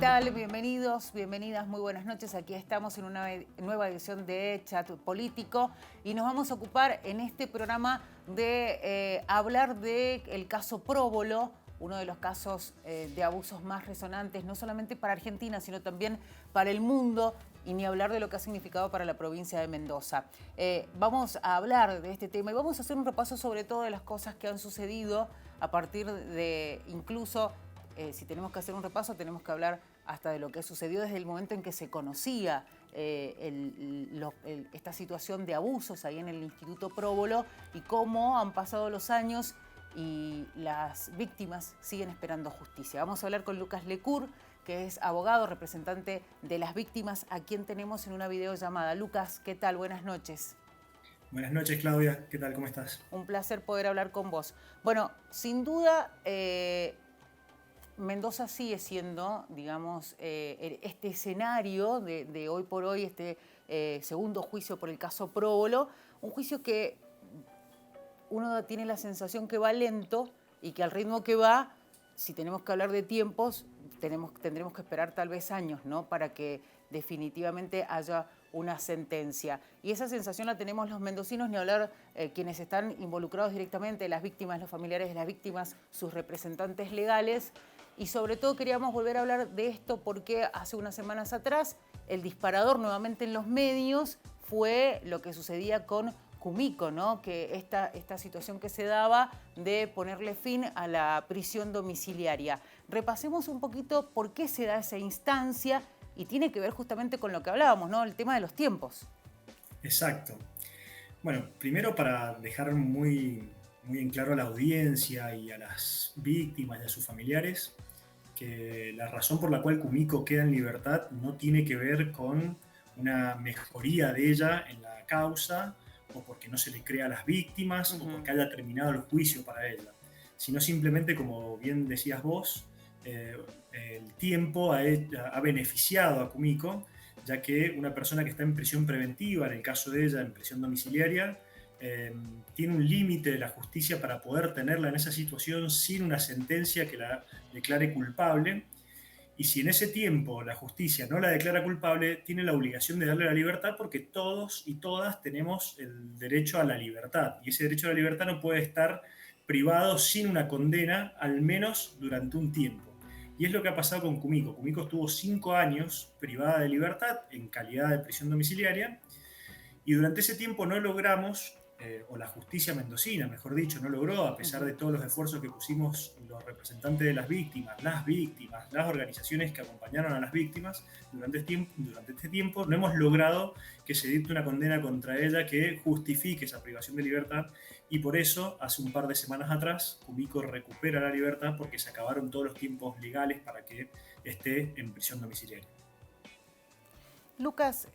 tal? Bienvenidos, bienvenidas, muy buenas noches. Aquí estamos en una nueva edición de Chat Político y nos vamos a ocupar en este programa de hablar del caso Próbolo, uno de los casos de abusos más resonantes, no solamente para Argentina, sino también para el mundo, y ni hablar de lo que ha significado para la provincia de Mendoza. Vamos a hablar de este tema y vamos a hacer un repaso sobre todo de las cosas que han sucedido a partir de incluso... si tenemos que hacer un repaso, tenemos que hablar hasta de lo que sucedió desde el momento en que se conocía esta situación de abusos ahí en el Instituto Próbolo y cómo han pasado los años y las víctimas siguen esperando justicia. Vamos a hablar con Lucas Lecur, que es abogado, representante de las víctimas, a quien tenemos en una videollamada. Lucas, ¿qué tal? Buenas noches. Buenas noches, Claudia. ¿Qué tal? ¿Cómo estás? Un placer poder hablar con vos. Bueno, sin duda... Mendoza sigue siendo, digamos, este escenario de hoy por hoy, este segundo juicio por el caso Próbolo, un juicio que uno tiene la sensación que va lento y que al ritmo que va, si tenemos que hablar de tiempos, tendremos que esperar tal vez años, ¿no? Para que definitivamente haya una sentencia. Y esa sensación la tenemos los mendocinos, ni hablar quienes están involucrados directamente, las víctimas, los familiares de las víctimas, sus representantes legales. Y sobre todo queríamos volver a hablar de esto porque hace unas semanas atrás el disparador nuevamente en los medios fue lo que sucedía con Kumiko, ¿no? Que esta situación que se daba de ponerle fin a la prisión domiciliaria. Repasemos un poquito por qué se da esa instancia y tiene que ver justamente con lo que hablábamos, ¿no? El tema de los tiempos. Exacto. Bueno, primero para dejar muy en claro a la audiencia y a las víctimas y a sus familiares que la razón por la cual Kumiko queda en libertad no tiene que ver con una mejoría de ella en la causa o porque no se le crea a las víctimas o porque haya terminado el juicio para ella, sino simplemente, como bien decías vos, el tiempo ha beneficiado a Kumiko, ya que una persona que está en prisión preventiva, en el caso de ella en prisión domiciliaria, tiene un límite de la justicia para poder tenerla en esa situación sin una sentencia que la declare culpable. Y si en ese tiempo la justicia no la declara culpable, tiene la obligación de darle la libertad porque todos y todas tenemos el derecho a la libertad. Y ese derecho a la libertad no puede estar privado sin una condena, al menos durante un tiempo. Y es lo que ha pasado con Kumiko. Kumiko estuvo 5 años privada de libertad en calidad de prisión domiciliaria y durante ese tiempo no logramos, o la justicia mendocina, mejor dicho, no logró, a pesar de todos los esfuerzos que pusimos los representantes de las víctimas, las organizaciones que acompañaron a las víctimas, durante este tiempo no hemos logrado que se dicte una condena contra ella que justifique esa privación de libertad, y por eso, hace un par de semanas atrás, Kumiko recupera la libertad porque se acabaron todos los tiempos legales para que esté en prisión domiciliaria. Lucas,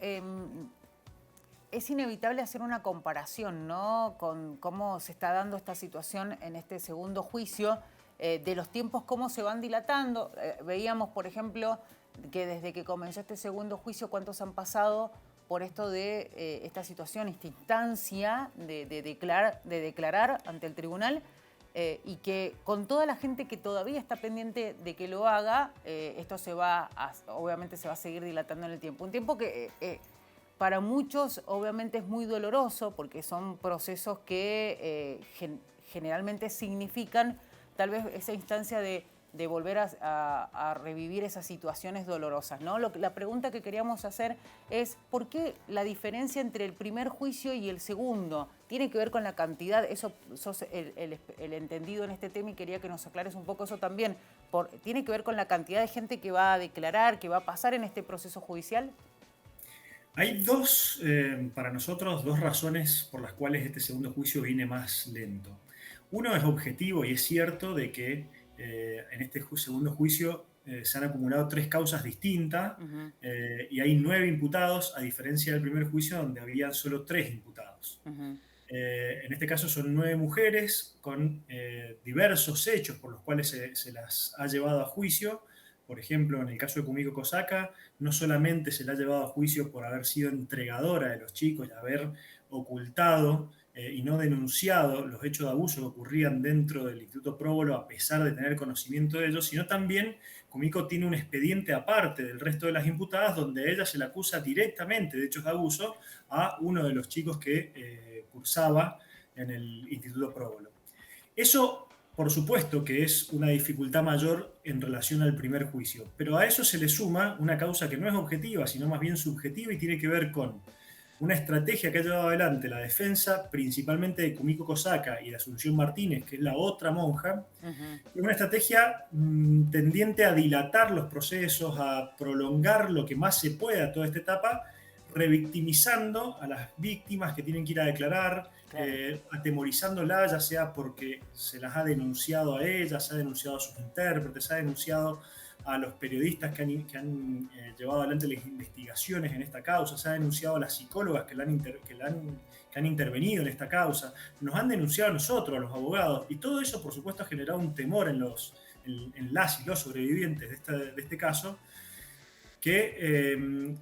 es inevitable hacer una comparación, ¿no? Con cómo se está dando esta situación en este segundo juicio, de los tiempos, cómo se van dilatando. Veíamos, por ejemplo, que desde que comenzó este segundo juicio, cuántos han pasado por esto de esta situación, esta instancia de declarar ante el tribunal, y que con toda la gente que todavía está pendiente de que lo haga, esto obviamente se va a seguir dilatando en el tiempo. Un tiempo que... para muchos obviamente es muy doloroso porque son procesos que generalmente significan tal vez esa instancia de volver a revivir esas situaciones dolorosas, ¿no? La pregunta que queríamos hacer es ¿por qué la diferencia entre el primer juicio y el segundo? ¿Tiene que ver con la cantidad? Eso sos el entendido en este tema y quería que nos aclares un poco eso también. ¿Tiene que ver con la cantidad de gente que va a declarar, que va a pasar en este proceso judicial? Hay para nosotros, dos razones por las cuales este segundo juicio viene más lento. Uno es objetivo y es cierto de que en este segundo juicio se han acumulado 3 causas distintas, y hay 9 imputados, a diferencia del primer juicio donde habían solo 3 imputados. En este caso son 9 mujeres con diversos hechos por los cuales se las ha llevado a juicio. Por ejemplo, en el caso de Kumiko Kosaka, no solamente se la ha llevado a juicio por haber sido entregadora de los chicos y haber ocultado y no denunciado los hechos de abuso que ocurrían dentro del Instituto Próbolo a pesar de tener conocimiento de ellos, sino también Kumiko tiene un expediente aparte del resto de las imputadas donde a ella se le acusa directamente de hechos de abuso a uno de los chicos que cursaba en el Instituto Próbolo. Eso, por supuesto, que es una dificultad mayor en relación al primer juicio, pero a eso se le suma una causa que no es objetiva, sino más bien subjetiva y tiene que ver con una estrategia que ha llevado adelante la defensa, principalmente de Kumiko Kosaka y de Asunción Martínez, que es la otra monja, Ujú. es una estrategia tendiente a dilatar los procesos, a prolongar lo que más se pueda toda esta etapa, revictimizando a las víctimas que tienen que ir a declarar, Claro. atemorizándolas, ya sea porque se las ha denunciado a ellas, se ha denunciado a sus intérpretes, se ha denunciado a los periodistas que han llevado adelante las investigaciones en esta causa, se ha denunciado a las psicólogas que han intervenido en esta causa, nos han denunciado a nosotros, a los abogados, y todo eso, por supuesto, ha generado un temor en las y los sobrevivientes de este caso, que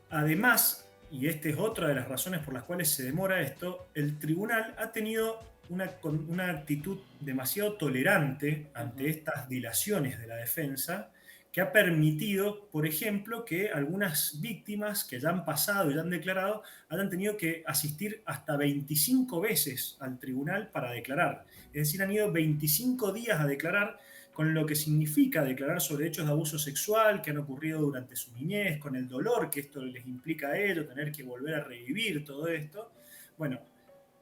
además, y esta es otra de las razones por las cuales se demora esto, el tribunal ha tenido una actitud demasiado tolerante ante Ujú. estas dilaciones de la defensa, que ha permitido, por ejemplo, que algunas víctimas que ya han pasado y ya han declarado hayan tenido que asistir hasta 25 veces al tribunal para declarar. Es decir, han ido 25 días a declarar, con lo que significa declarar sobre hechos de abuso sexual que han ocurrido durante su niñez, con el dolor que esto les implica a ellos, tener que volver a revivir todo esto. Bueno,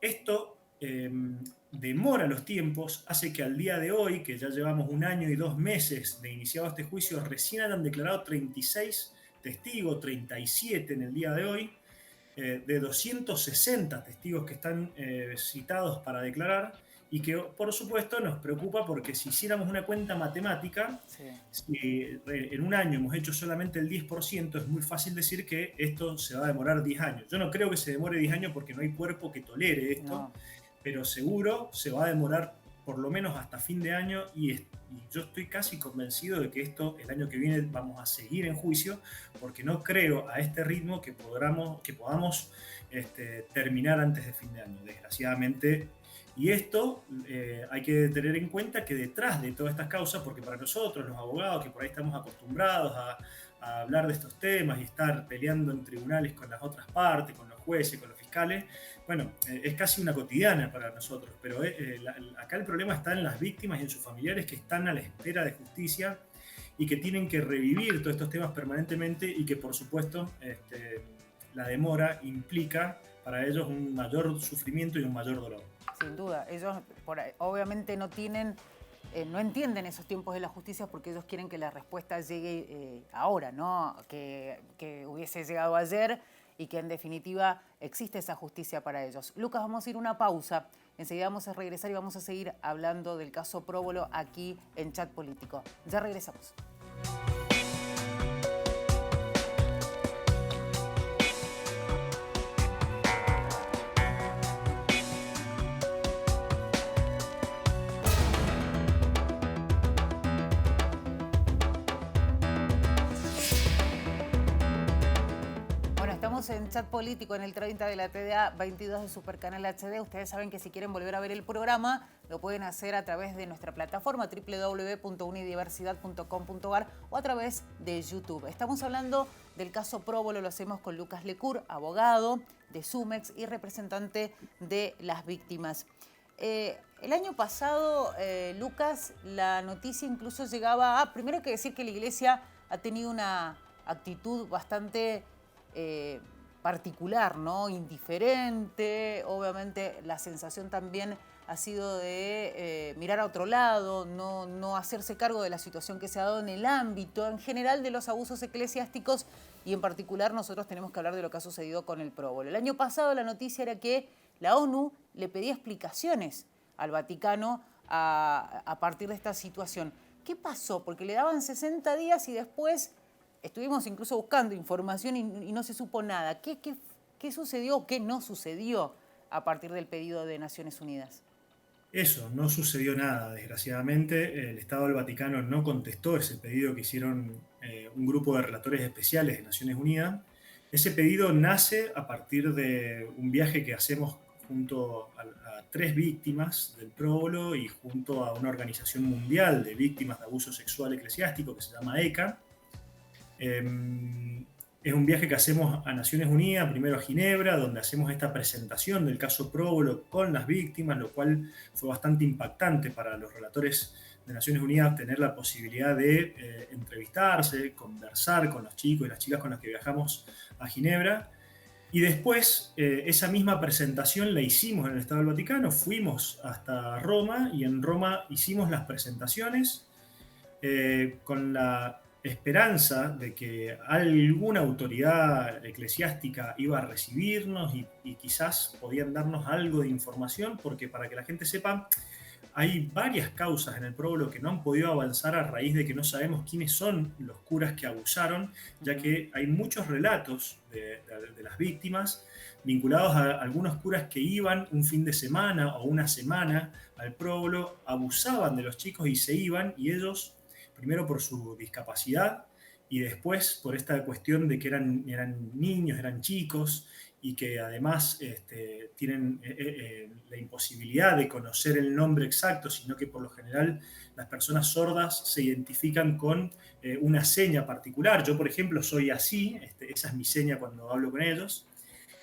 esto demora los tiempos, hace que al día de hoy, que ya llevamos 1 año y 2 meses de iniciado este juicio, recién hayan declarado 36 testigos, 37 en el día de hoy, de 260 testigos que están citados para declarar, y que por supuesto nos preocupa porque si hiciéramos una cuenta matemática, Sí. si en 1 año hemos hecho solamente el 10%, es muy fácil decir que esto se va a demorar 10 años. Yo no creo que se demore 10 años porque no hay cuerpo que tolere esto, No. pero seguro se va a demorar por lo menos hasta fin de año, y yo estoy casi convencido de que esto el año que viene vamos a seguir en juicio, porque no creo a este ritmo que podamos terminar antes de fin de año, desgraciadamente. Y esto hay que tener en cuenta que detrás de todas estas causas, porque para nosotros los abogados que por ahí estamos acostumbrados a hablar de estos temas y estar peleando en tribunales con las otras partes, con los jueces, con los fiscales, bueno, es casi una cotidiana para nosotros, pero acá el problema está en las víctimas y en sus familiares que están a la espera de justicia y que tienen que revivir todos estos temas permanentemente, y que por supuesto la demora implica para ellos un mayor sufrimiento y un mayor dolor. Sin duda, ellos obviamente no tienen, no entienden esos tiempos de la justicia porque ellos quieren que la respuesta llegue ahora, ¿no? Que hubiese llegado ayer y que en definitiva existe esa justicia para ellos. Lucas, vamos a ir a una pausa. Enseguida vamos a regresar y vamos a seguir hablando del caso Próbolo aquí en Chat Político. Ya regresamos. Estamos en Chat Político en el 30 de la TDA, 22 de Supercanal HD. Ustedes saben que si quieren volver a ver el programa, lo pueden hacer a través de nuestra plataforma www.unidiversidad.com.ar o a través de YouTube. Estamos hablando del caso Próbolo, lo hacemos con Lucas Lecur, abogado de Sumex y representante de las víctimas. El año pasado, Lucas, la noticia incluso llegaba a... Primero hay que decir que la Iglesia ha tenido una actitud bastante particular, ¿no? Indiferente. Obviamente la sensación también ha sido de mirar a otro lado, no hacerse cargo de la situación que se ha dado en el ámbito en general de los abusos eclesiásticos, y en particular nosotros tenemos que hablar de lo que ha sucedido con el Próbolo. El año pasado la noticia era que la ONU le pedía explicaciones al Vaticano a partir de esta situación. ¿Qué pasó? Porque le daban 60 días y después estuvimos incluso buscando información y no se supo nada. ¿Qué sucedió o qué no sucedió a partir del pedido de Naciones Unidas? Eso, no sucedió nada, desgraciadamente. El Estado del Vaticano no contestó ese pedido que hicieron un grupo de relatores especiales de Naciones Unidas. Ese pedido nace a partir de un viaje que hacemos junto a 3 víctimas del próbolo y junto a una organización mundial de víctimas de abuso sexual eclesiástico que se llama ECA. Es un viaje que hacemos a Naciones Unidas, primero a Ginebra, donde hacemos esta presentación del caso próbolo con las víctimas, lo cual fue bastante impactante para los relatores de Naciones Unidas tener la posibilidad de entrevistarse, conversar con los chicos y las chicas con las que viajamos a Ginebra. Y después, esa misma presentación la hicimos en el Estado del Vaticano, fuimos hasta Roma y en Roma hicimos las presentaciones con la esperanza de que alguna autoridad eclesiástica iba a recibirnos y quizás podían darnos algo de información, porque para que la gente sepa, hay varias causas en el próbolo que no han podido avanzar a raíz de que no sabemos quiénes son los curas que abusaron, ya que hay muchos relatos de las víctimas vinculados a algunos curas que iban un fin de semana o una semana al próbolo, abusaban de los chicos y se iban, y ellos, primero por su discapacidad y después por esta cuestión de que eran niños, eran chicos, y que además tienen la imposibilidad de conocer el nombre exacto, sino que por lo general las personas sordas se identifican con una seña particular. Yo, por ejemplo, soy así, esa es mi seña cuando hablo con ellos.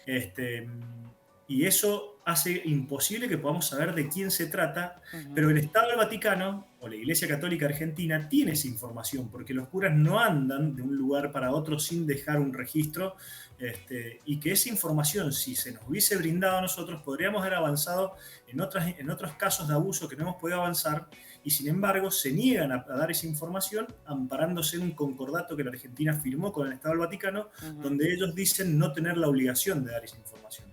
Este, y eso hace imposible que podamos saber de quién se trata, pero el Estado del Vaticano o la Iglesia Católica Argentina tiene esa información, porque los curas no andan de un lugar para otro sin dejar un registro, y que esa información, si se nos hubiese brindado a nosotros, podríamos haber avanzado en otros casos de abuso que no hemos podido avanzar, y sin embargo se niegan a dar esa información amparándose en un concordato que la Argentina firmó con el Estado del Vaticano, donde ellos dicen no tener la obligación de dar esa información.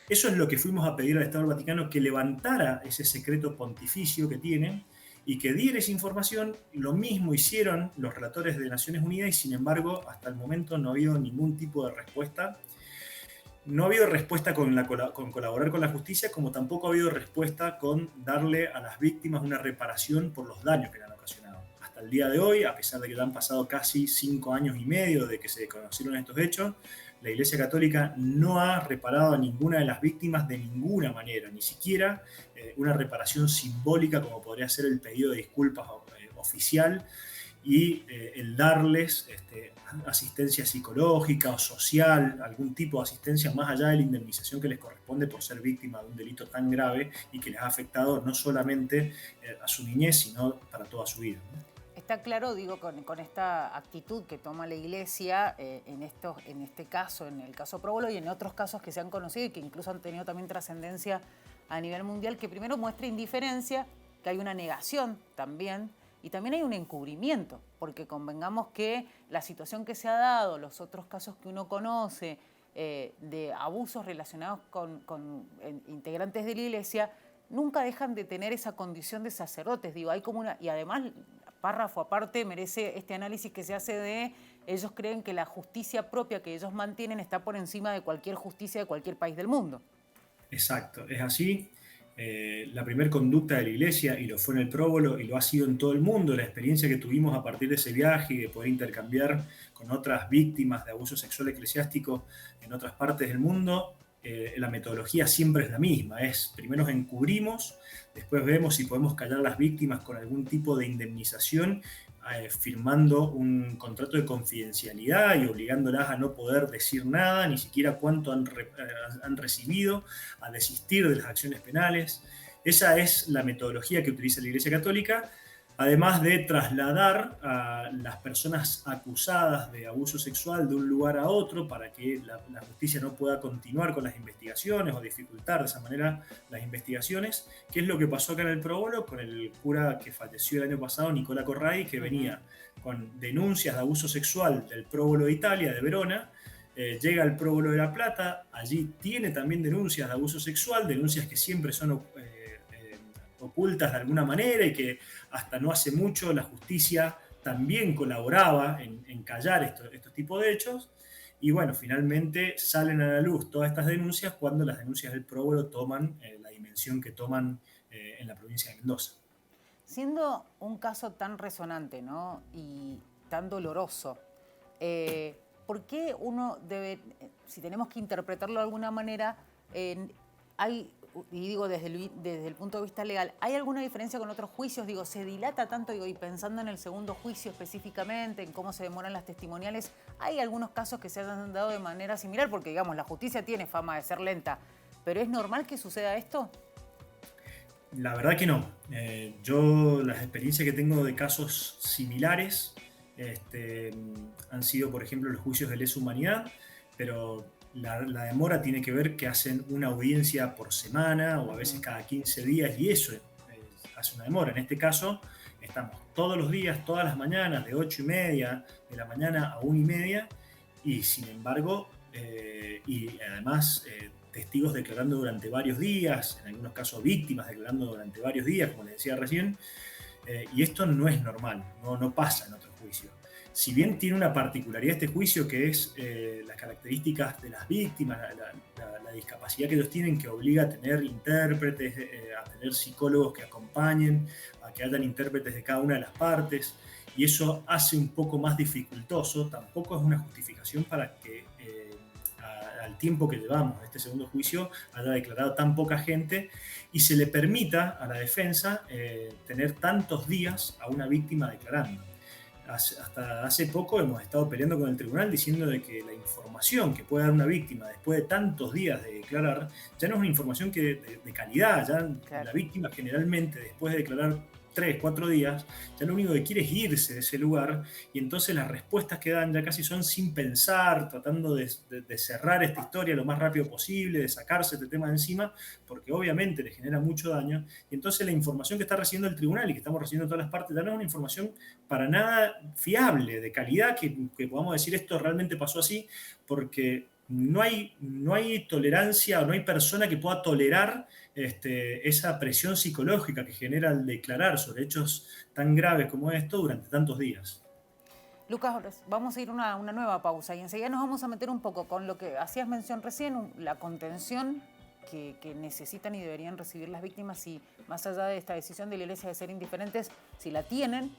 Eso es lo que fuimos a pedir al Estado del Vaticano, que levantara ese secreto pontificio que tienen y que diera esa información. Lo mismo hicieron los relatores de Naciones Unidas y sin embargo hasta el momento no ha habido ningún tipo de respuesta. No ha habido respuesta con colaborar con la justicia, como tampoco ha habido respuesta con darle a las víctimas una reparación por los daños que le han ocasionado. Hasta el día de hoy, a pesar de que ya han pasado casi 5 años y medio de que se conocieron estos hechos, la Iglesia Católica no ha reparado a ninguna de las víctimas de ninguna manera, ni siquiera una reparación simbólica como podría ser el pedido de disculpas oficial y el darles asistencia psicológica o social, algún tipo de asistencia más allá de la indemnización que les corresponde por ser víctima de un delito tan grave y que les ha afectado no solamente a su niñez, sino para toda su vida, ¿no? Está claro, digo, con esta actitud que toma la Iglesia en este caso, en el caso próbolo y en otros casos que se han conocido y que incluso han tenido también trascendencia a nivel mundial, que primero muestra indiferencia, que hay una negación también, y también hay un encubrimiento, porque convengamos que la situación que se ha dado, los otros casos que uno conoce de abusos relacionados con integrantes de la Iglesia, nunca dejan de tener esa condición de sacerdotes, digo, hay como una, y además párrafo aparte merece este análisis que se hace de, ellos creen que la justicia propia que ellos mantienen está por encima de cualquier justicia de cualquier país del mundo. Exacto, es así. La primera conducta de la Iglesia, y lo fue en el próbolo y lo ha sido en todo el mundo, la experiencia que tuvimos a partir de ese viaje y de poder intercambiar con otras víctimas de abuso sexual eclesiástico en otras partes del mundo, la metodología siempre es la misma, es primero encubrimos, después vemos si podemos callar a las víctimas con algún tipo de indemnización, firmando un contrato de confidencialidad y obligándolas a no poder decir nada, ni siquiera cuánto han recibido, a desistir de las acciones penales. Esa es la metodología que utiliza la Iglesia Católica, además de trasladar a las personas acusadas de abuso sexual de un lugar a otro para que la justicia no pueda continuar con las investigaciones o dificultar de esa manera las investigaciones, que es lo que pasó acá en el próbolo con el cura que falleció el año pasado, Nicola Corradi, que venía con denuncias de abuso sexual del próbolo de Italia, de Verona, llega al próbolo de La Plata, allí tiene también denuncias de abuso sexual, denuncias que siempre son ocultas de alguna manera y que hasta no hace mucho la justicia también colaboraba en callar estos tipos de hechos. Y bueno, finalmente salen a la luz todas estas denuncias cuando las denuncias del próbolo toman la dimensión que toman en la provincia de Mendoza. Siendo un caso tan resonante, ¿no?, y tan doloroso, ¿por qué uno debe, si tenemos que interpretarlo de alguna manera, y digo desde el punto de vista legal, ¿hay alguna diferencia con otros juicios? Digo, ¿se dilata tanto? Digo, y pensando en el segundo juicio específicamente, en cómo se demoran las testimoniales, ¿hay algunos casos que se hayan dado de manera similar? Porque, digamos, la justicia tiene fama de ser lenta, pero ¿es normal que suceda esto? La verdad que no. Yo las experiencias que tengo de casos similares han sido, por ejemplo, los juicios de lesa humanidad, pero la demora tiene que ver que hacen una audiencia por semana o a veces cada 15 días y eso hace una demora. En este caso, estamos todos los días, todas las mañanas, de 8:30 de la mañana a 1:30 y sin embargo, y además testigos declarando durante varios días, en algunos casos víctimas declarando durante varios días, como les decía recién, y esto no es normal, no pasa en otros juicios. Si bien tiene una particularidad este juicio que es las características de las víctimas, la discapacidad que ellos tienen que obliga a tener intérpretes, a tener psicólogos que acompañen, a que hayan intérpretes de cada una de las partes, y eso hace un poco más dificultoso, tampoco es una justificación para que al tiempo que llevamos de este segundo juicio haya declarado tan poca gente y se le permita a la defensa tener tantos días a una víctima declarando. Hasta hace poco hemos estado peleando con el tribunal diciendo de que la información que puede dar una víctima después de tantos días de declarar ya no es una información de calidad, ya claro. La víctima generalmente después de declarar 3, 4 días, ya lo único que quiere es irse de ese lugar y entonces las respuestas que dan ya casi son sin pensar, tratando de cerrar esta historia lo más rápido posible, de sacarse este tema de encima, porque obviamente le genera mucho daño y entonces la información que está recibiendo el tribunal y que estamos recibiendo todas las partes ya no es una información para nada fiable, de calidad, que podamos decir esto realmente pasó así, porque no hay tolerancia o no hay persona que pueda tolerar esa presión psicológica que genera el declarar sobre hechos tan graves como esto durante tantos días. Lucas, vamos a ir a una nueva pausa y enseguida nos vamos a meter un poco con lo que hacías mención recién, la contención que necesitan y deberían recibir las víctimas y más allá de esta decisión de la Iglesia de ser indiferentes, si la tienen,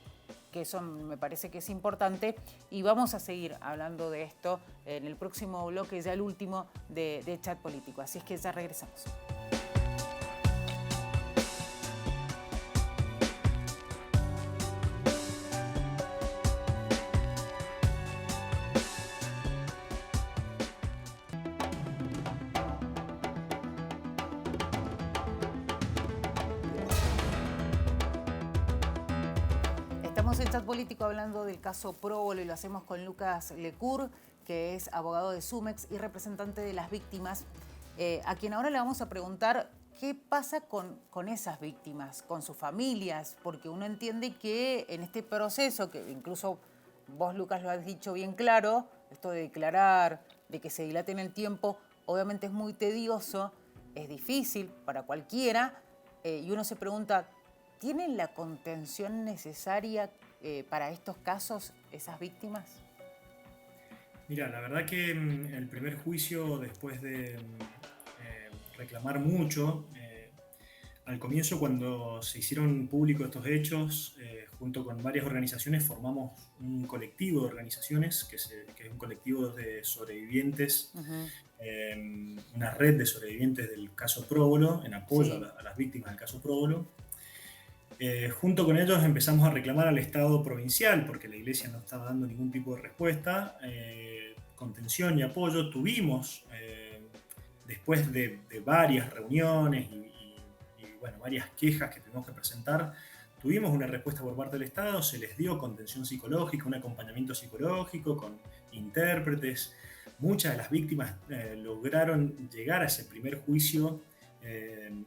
que eso me parece que es importante, y vamos a seguir hablando de esto en el próximo bloque, ya el último de Chat Político. Así es que ya regresamos. Estamos en Chat Político hablando del caso Próbolo y lo hacemos con Lucas Lecur, que es abogado de Sumex y representante de las víctimas, a quien ahora le vamos a preguntar qué pasa con esas víctimas, con sus familias, porque uno entiende que en este proceso, que incluso vos, Lucas, lo has dicho bien claro, esto de declarar, de que se dilate en el tiempo, obviamente es muy tedioso, es difícil para cualquiera, y uno se pregunta, ¿tienen la contención necesaria para estos casos esas víctimas? Mira, la verdad que el primer juicio, después de reclamar mucho, al comienzo cuando se hicieron públicos estos hechos, junto con varias organizaciones formamos un colectivo de organizaciones, que es un colectivo de sobrevivientes, una red de sobrevivientes del caso Próbolo, en apoyo sí. a las víctimas del caso Próbolo. Junto con ellos empezamos a reclamar al Estado provincial, porque la Iglesia no estaba dando ningún tipo de respuesta, contención y apoyo. Tuvimos, después de varias reuniones y bueno, varias quejas que tuvimos que presentar, tuvimos una respuesta por parte del Estado, se les dio contención psicológica, un acompañamiento psicológico con intérpretes. Muchas de las víctimas lograron llegar a ese primer juicio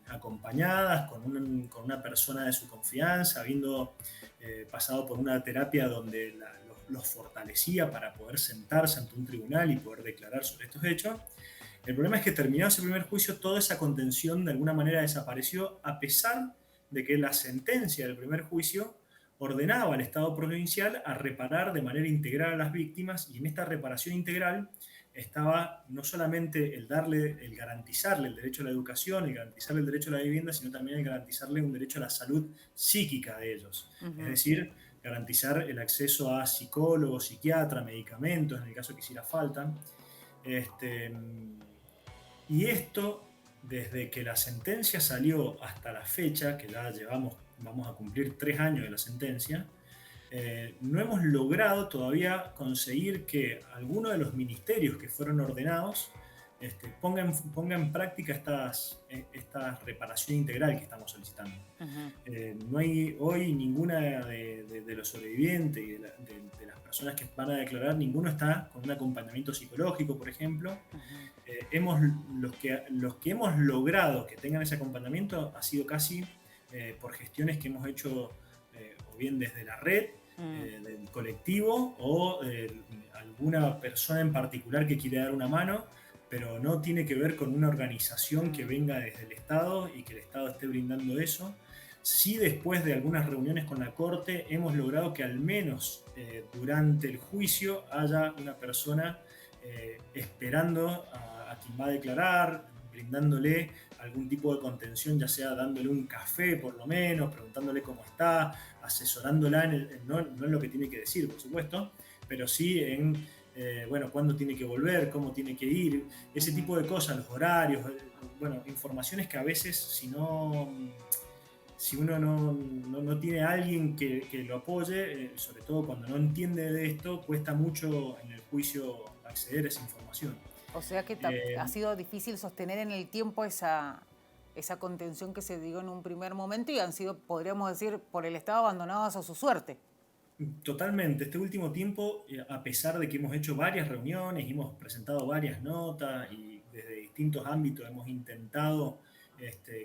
acompañadas con una persona de su confianza, habiendo pasado por una terapia donde los fortalecía para poder sentarse ante un tribunal y poder declarar sobre estos hechos. El problema es que terminado ese primer juicio, toda esa contención de alguna manera desapareció, a pesar de que la sentencia del primer juicio ordenaba al Estado provincial a reparar de manera integral a las víctimas, y en esta reparación integral estaba no solamente el garantizarle el derecho a la educación, el garantizarle el derecho a la vivienda, sino también el garantizarle un derecho a la salud psíquica de ellos. Uh-huh. Es decir, garantizar el acceso a psicólogo, psiquiatra, medicamentos, en el caso que hiciera falta. Y esto desde que la sentencia salió hasta la fecha, que ya vamos a cumplir 3 años de la sentencia, no hemos logrado todavía conseguir que alguno de los ministerios que fueron ordenados ponga en práctica esta reparación integral que estamos solicitando. Ujú, No hay hoy ninguna de los sobrevivientes y de las personas que van a declarar, ninguno está con un acompañamiento psicológico, por ejemplo. ujú, Los que hemos logrado que tengan ese acompañamiento ha sido casi por gestiones que hemos hecho o bien desde la red, mm, del colectivo o alguna persona en particular que quiere dar una mano, pero no tiene que ver con una organización que mm. venga desde el Estado y que el Estado esté brindando eso. Sí, después de algunas reuniones con la Corte, hemos logrado que al menos durante el juicio haya una persona esperando a quien va a declarar, brindándole algún tipo de contención, ya sea dándole un café por lo menos, preguntándole cómo está, asesorándola no en lo que tiene que decir, por supuesto, pero sí en, bueno, cuándo tiene que volver, cómo tiene que ir, ese Ujú. tipo de cosas, los horarios, bueno, informaciones que a veces si uno no tiene a alguien que lo apoye, sobre todo cuando no entiende de esto, cuesta mucho en el juicio acceder a esa información. O sea que Eh, ha sido difícil sostener en el tiempo esa contención que se dio en un primer momento y han sido, podríamos decir, por el Estado abandonados a su suerte. Totalmente. Este último tiempo, a pesar de que hemos hecho varias reuniones, hemos presentado varias notas y desde distintos ámbitos hemos intentado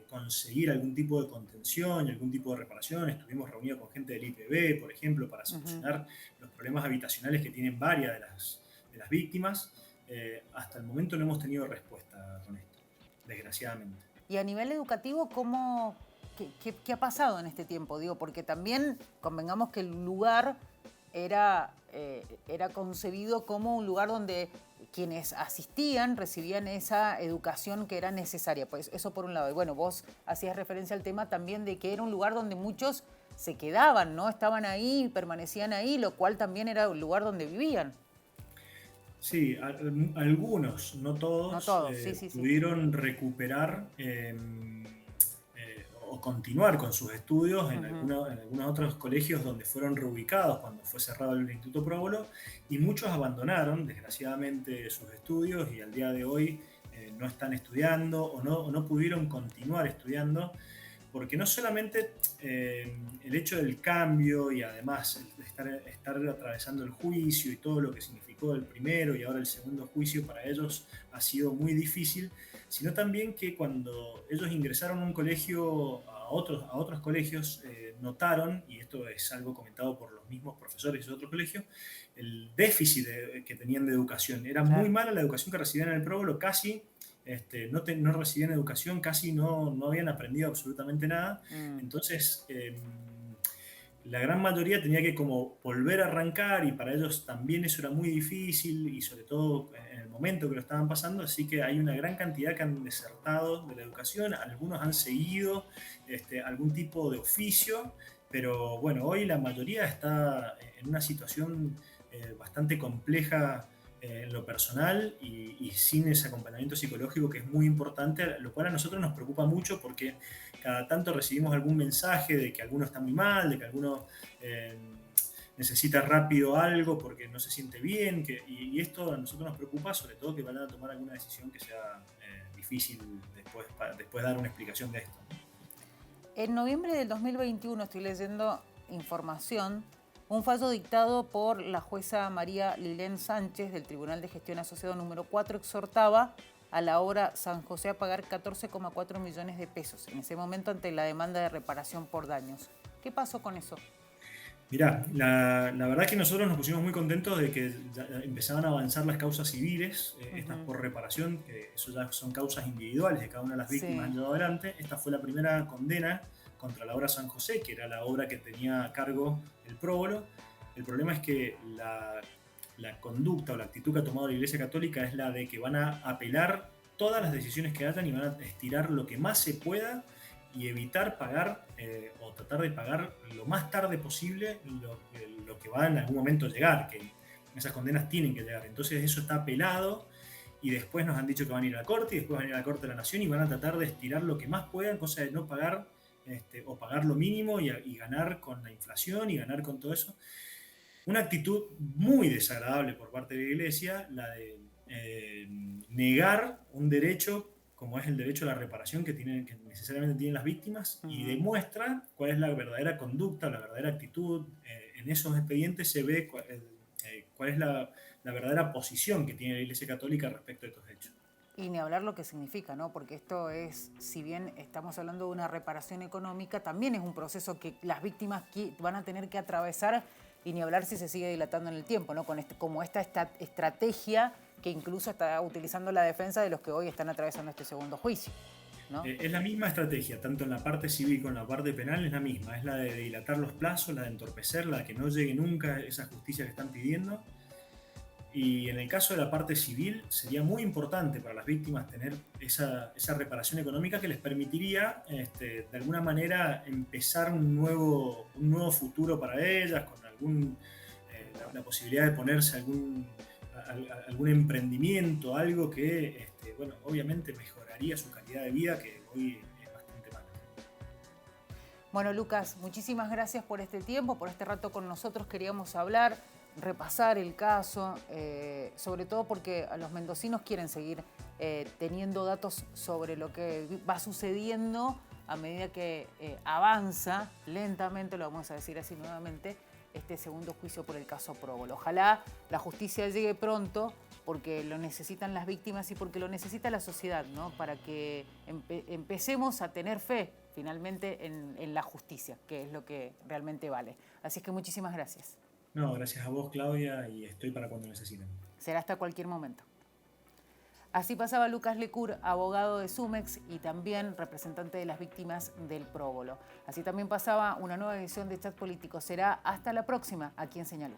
conseguir algún tipo de contención y algún tipo de reparación. Estuvimos reunidos con gente del IPB, por ejemplo, para Ujú. solucionar los problemas habitacionales que tienen varias de las víctimas. Hasta el momento no hemos tenido respuesta con esto, desgraciadamente. Y a nivel educativo, qué ha pasado en este tiempo? Digo, porque también convengamos que el lugar era concebido como un lugar donde quienes asistían recibían esa educación que era necesaria. Pues eso por un lado. Y bueno, vos hacías referencia al tema también de que era un lugar donde muchos se quedaban, ¿no? Estaban ahí, permanecían ahí, lo cual también era un lugar donde vivían. Sí, algunos, no No todos, todos, sí, sí, sí. pudieron recuperar o continuar con sus estudios Ujú. en algunos otros colegios donde fueron reubicados cuando fue cerrado el Instituto Próbolo, y muchos abandonaron, desgraciadamente, sus estudios y al día de hoy no están estudiando o no pudieron continuar estudiando porque no solamente el hecho del cambio y además estar atravesando el juicio y todo lo que significó el primero y ahora el segundo juicio para ellos ha sido muy difícil, sino también que cuando ellos ingresaron a un colegio, a otros colegios, notaron, y esto es algo comentado por los mismos profesores de otros colegios, el déficit que tenían de educación. Era muy Claro. mala la educación que recibían en el próbolo, casi no recibían educación, casi no habían aprendido absolutamente nada. Mm. Entonces, la gran mayoría tenía que como volver a arrancar y para ellos también eso era muy difícil y sobre todo en el momento que lo estaban pasando, así que hay una gran cantidad que han desertado de la educación, algunos han seguido algún tipo de oficio, pero bueno, hoy la mayoría está en una situación bastante compleja en lo personal y sin ese acompañamiento psicológico que es muy importante, lo cual a nosotros nos preocupa mucho porque cada tanto recibimos algún mensaje de que alguno está muy mal, de que alguno eh, necesita rápido algo porque no se siente bien, y esto a nosotros nos preocupa, sobre todo que vayan a tomar alguna decisión que sea difícil después dar una explicación de esto, ¿no? En noviembre del 2021, estoy leyendo información, un fallo dictado por la jueza María Lilén Sánchez del Tribunal de Gestión Asociado número 4 exhortaba a la obra San José a pagar 14,4 millones de pesos en ese momento ante la demanda de reparación por daños. ¿Qué pasó con eso? Mirá, la verdad que nosotros nos pusimos muy contentos de que ya empezaban a avanzar las causas civiles, estas Ujú. por reparación, que eso ya son causas individuales de cada una de las víctimas han Sí. llevado adelante. Esta fue la primera condena contra la obra San José, que era la obra que tenía a cargo el próbolo. El problema es que la conducta o la actitud que ha tomado la Iglesia Católica es la de que van a apelar todas las decisiones que hayan y van a estirar lo que más se pueda y evitar pagar o tratar de pagar lo más tarde posible lo que va en algún momento a llegar, que esas condenas tienen que llegar. Entonces eso está apelado y después nos han dicho que van a ir a la Corte, y después van a ir a la Corte de la Nación y van a tratar de estirar lo que más puedan, cosa de no pagar o pagar lo mínimo y ganar con la inflación y ganar con todo eso. Una actitud muy desagradable por parte de la Iglesia, la de negar un derecho como es el derecho a la reparación que necesariamente tienen las víctimas, y demuestra cuál es la verdadera conducta, la verdadera actitud. En esos expedientes se ve cuál es la verdadera posición que tiene la Iglesia Católica respecto a estos hechos. Y ni hablar lo que significa, ¿no? Porque esto es, si bien estamos hablando de una reparación económica, también es un proceso que las víctimas van a tener que atravesar, y ni hablar si se sigue dilatando en el tiempo, ¿no? Como esta estrategia que incluso está utilizando la defensa de los que hoy están atravesando este segundo juicio, ¿no? Es la misma estrategia, tanto en la parte civil como en la parte penal, es la misma. Es la de dilatar los plazos, la de entorpecer, la de que no llegue nunca esa justicia que están pidiendo. Y en el caso de la parte civil, sería muy importante para las víctimas tener esa reparación económica que les permitiría, de alguna manera, empezar un nuevo futuro para ellas, con la posibilidad de ponerse algún emprendimiento, algo que, bueno, obviamente mejoraría su calidad de vida, que hoy es bastante mala. Bueno, Lucas, muchísimas gracias por este tiempo, por este rato con nosotros. Queríamos hablar, repasar el caso, sobre todo porque a los mendocinos quieren seguir teniendo datos sobre lo que va sucediendo a medida que avanza lentamente, lo vamos a decir así nuevamente, este segundo juicio por el caso Próbolo. Ojalá la justicia llegue pronto, porque lo necesitan las víctimas y porque lo necesita la sociedad, ¿no? Para que empecemos a tener fe finalmente en la justicia, que es lo que realmente vale. Así es que muchísimas gracias. No, gracias a vos, Claudia, y estoy para cuando necesiten. Será hasta cualquier momento. Así pasaba Lucas Lecur, abogado de Sumex y también representante de las víctimas del Próbolo. Así también pasaba una nueva edición de Chat Político. Será hasta la próxima, aquí en Señaló.